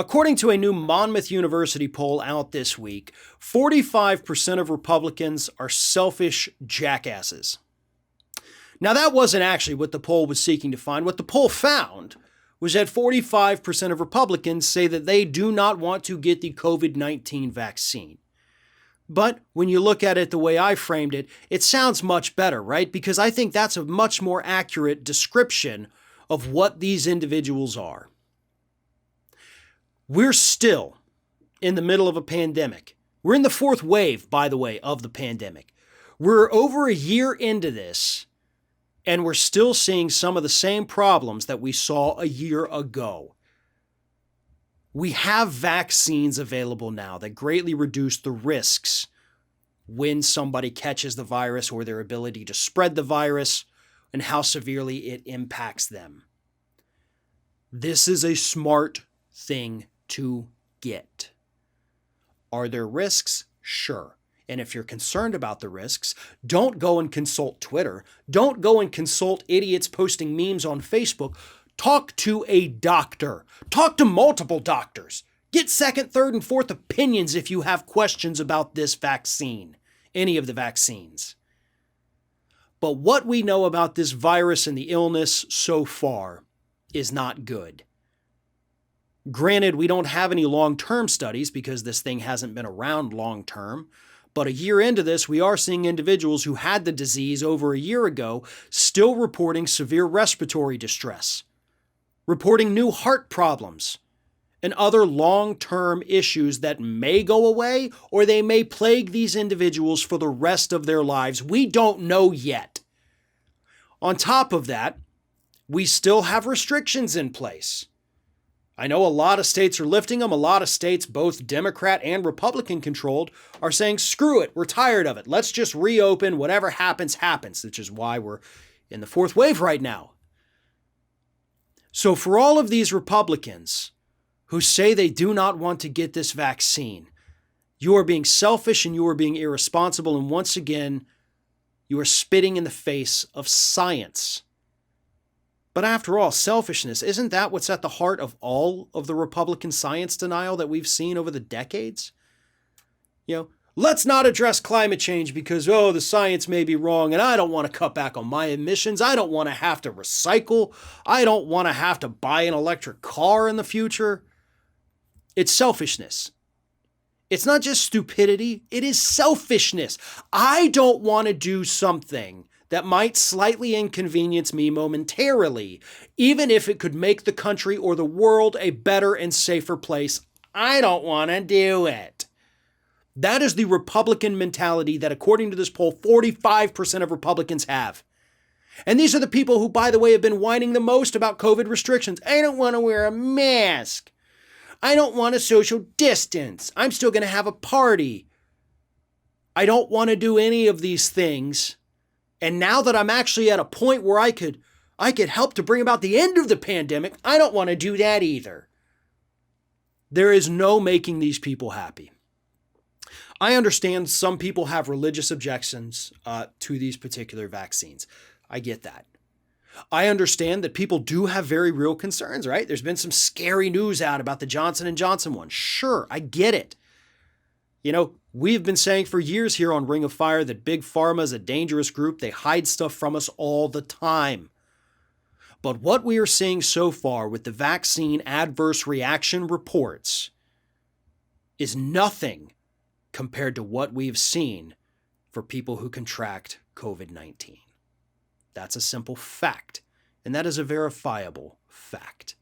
According to a new Monmouth University poll out this week, 45% of Republicans are selfish jackasses. Now, that wasn't actually what the poll was seeking to find. What the poll found was that 45% of Republicans say that they do not want to get the COVID-19 vaccine. But when you look at it the way I framed it, it sounds much better, right? Because I think that's a much more accurate description of what these individuals are. We're still in the middle of a pandemic. We're in the fourth wave, by the way, of the pandemic. We're over a year into this, and we're still seeing some of the same problems that we saw a year ago. We have vaccines available now that greatly reduce the risks when somebody catches the virus or their ability to spread the virus and how severely it impacts them. This is a smart thing to get. Are there risks? Sure. And if you're concerned about the risks, don't go and consult Twitter. Don't go and consult idiots posting memes on Facebook. Talk to a doctor. Talk to multiple doctors. Get second, third, and fourth opinions if you have questions about this vaccine, any of the vaccines. But what we know about this virus and the illness so far is not good. Granted, we don't have any long-term studies because this thing hasn't been around long-term. But a year into this, we are seeing individuals who had the disease over a year ago still reporting severe respiratory distress, reporting new heart problems, and other long-term issues that may go away or they may plague these individuals for the rest of their lives. We don't know yet. On top of that, we still have restrictions in place. I know a lot of states are lifting them. A lot of states, both Democrat and Republican controlled, are saying, screw it, we're tired of it. Let's just reopen. Whatever happens, happens, which is why we're in the fourth wave right now. So for all of these Republicans who say they do not want to get this vaccine, you are being selfish and you are being irresponsible. And once again, you are spitting in the face of science. But after all, selfishness, isn't that what's at the heart of all of the Republican science denial that we've seen over the decades? Let's not address climate change because, the science may be wrong and I don't want to cut back on my emissions. I don't want to have to recycle. I don't want to have to buy an electric car in the future. It's selfishness. It's not just stupidity. It is selfishness. I don't want to do something that might slightly inconvenience me momentarily, even if it could make the country or the world a better and safer place. I don't want to do it. That is the Republican mentality that, according to this poll, 45% of Republicans have. And these are the people who, by the way, have been whining the most about COVID restrictions. I don't want to wear a mask. I don't want to social distance. I'm still going to have a party. I don't want to do any of these things. And now that I'm actually at a point where I could help to bring about the end of the pandemic, I don't want to do that either. There is no making these people happy. I understand some people have religious objections to these particular vaccines. I get that. I understand that people do have very real concerns, right? There's been some scary news out about the Johnson & Johnson one. Sure, I get it. We've been saying for years here on Ring of Fire that Big Pharma is a dangerous group. They hide stuff from us all the time. But what we are seeing so far with the vaccine adverse reaction reports is nothing compared to what we've seen for people who contract COVID-19. That's a simple fact, and that is a verifiable fact.